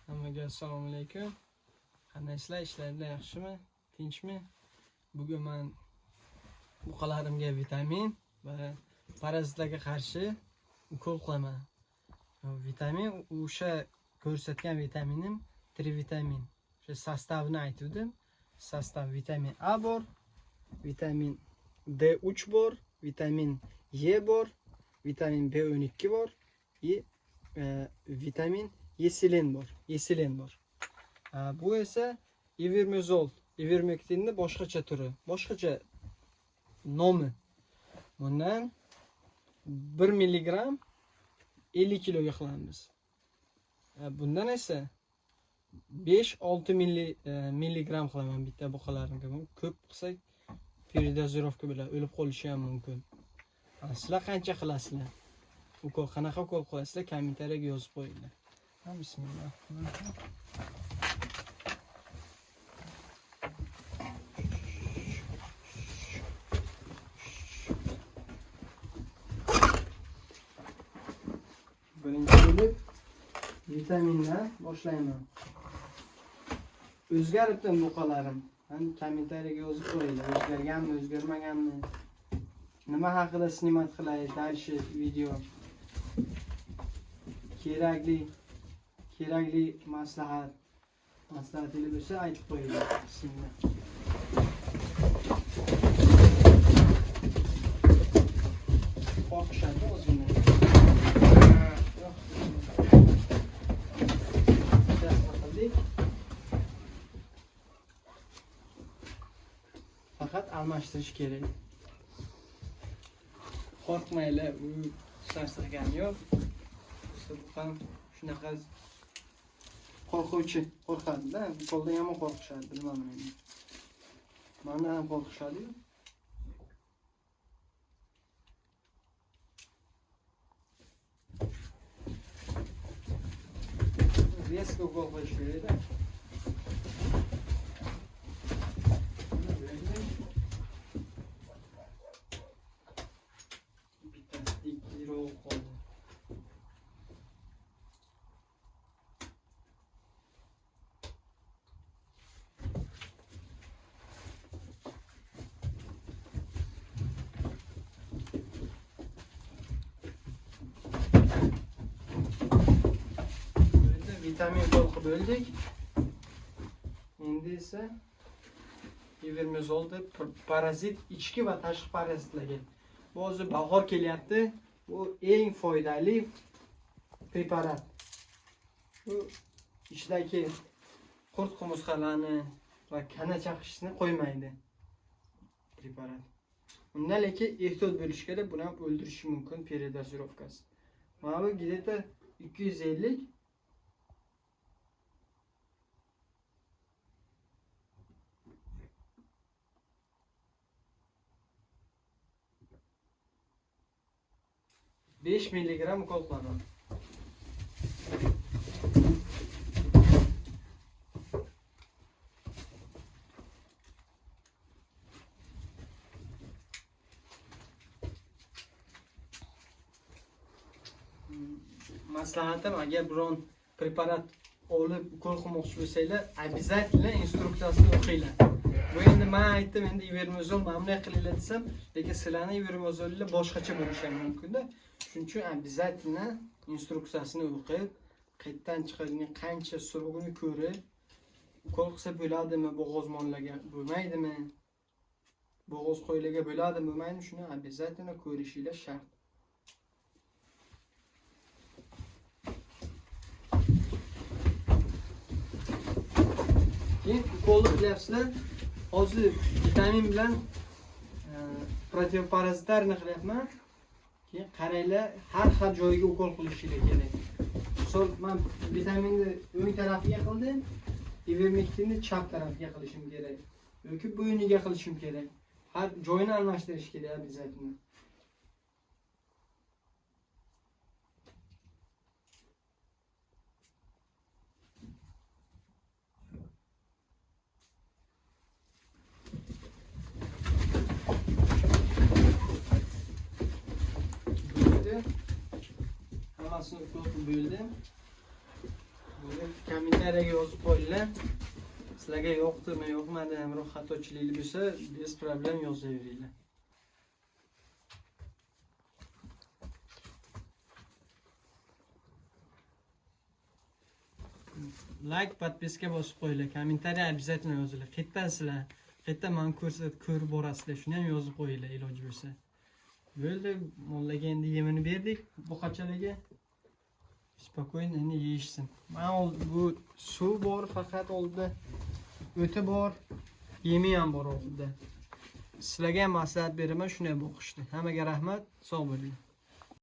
Hammaga assalomu alaykum. Qandaysizlar? Ishlarlar yaxshimi? Tinchmi? Bugun men buqalarimga vitamin va parazitlarga qarshi ukol qilaman. Vitamin o'sha ko'rsatgan vitaminim trivitamin. O'sha sostavini aytdim. Sostav vitamin A bor, vitamin D3 bor, vitamin E bor, vitamin B12 bor, vitamin Yesilen bor. Bu esa ivermezol, ivermektinning boshqacha turi, boshqacha nomi. Bundan 1 mg 50 kg qilamiz. Bundan esa 5-6 mg qilaman bitta buqalarimga. Ko'p qilsak передозировка bilan o'lib qolishi ham mumkin. Sizlar qancha qilasizlar? Qanaqa ukol qilasizlar? Kommentariyaga yozib qo'yinglar. Bismillah. Birinchi bo'lib vitamindan boshlayman. O'zgaribdi buqalarim. Kommentariyaga yozib qo'yinglar. O'zgarganmi, o'zgarmaganmi? Nima haqida snimat qilay, dalshi video. Kerakli maslahatingiz bo'lsa aytib qo'yinglar. Bismillah. Qo'rqishadi o'zini. Faqat almashtirish kerak. Qo'rqmaylar, u sarsirgani yo'q. Bu ham shunaqa qo'rquvchi, qo'rqadi-da, qo'lda ham qo'rqishadi, bilmadim endi. Mana ham qo'rqishadi. Резко qo'rqish kerak-da. Vitamin qo'lqib bo'ldik. Endi esa ivermezol deb parazit ichki va tashqi parazitlarga. Bu hozir bahor kelyapti. Bu eng foydali preparat. Bu ichidagi qurt qumursqalarni va kana chaqishni qo'ymaydi preparat. Undan lekin ehtiyot bo'lish kerak, buni ham o'ldirishi mumkin передозировкасы. Mana bu где-то 250 5 mg ukol qilaman. Maslahatim, agar biron preparat olib ukol qilmoqchi bo'lsanglar, обязательно instruksiyasini o'qinglar. Bu endi men aytdim, endi ivermezol mamnun qilinglar desam, lekin sizlarning ivermezollar boshqacha bo'lishi mumkin-da. Shuning uchun обязательно instruksiyasini o'qib, qayerdan chiqadigan qancha surug'ini ko'rib, ukol qilsa bo'ladimi, bo'g'ozmonlarga bo'lmaydimi? Bo'g'oz qo'ylarga bo'ladimi, bo'lmaydimi? Shuni обязательно ko'rishinglar shart. Keyin ukolni qilyapsizlar. Hozir vitamin bilan protivparazitlarni qilyapman. Keyin qaranglar, har xil joyiga ukol qilishingiz kerak. Misol, men vitaminni o'ng tarafiga qildim, ivermektinni chap tarafiga qilishim kerak. Yoki bo'yniga qilishim kerak. Har joyini almashtirish kerak обязательно. Hammasini ukol qilib bo'ldim. kommentariyaga yozib qo'yinglar. Sizlarga yoqdimi, yoqmadi, hamroh xatochilik bo'lsa, bez problem yozaveringlar. Like, podpiska bosib qo'yinglar. Kommentariya обязательно yozinglar. Qayerdansizlar? Qayerda men ko'rib borasizlar? Shuni ham yozib qo'yinglar iloji bo'lsa. Bo'ldi, mollarga endi yemini berdik. Buqachalarga spokойно endi yeyishsin. Men bu suv bor faqat oldida. O'ti bor, yemi ham bor oldida. Sizlarga ham maslahat beraman, shunday boqishni. Hammaga rahmat, sog' bo'ling.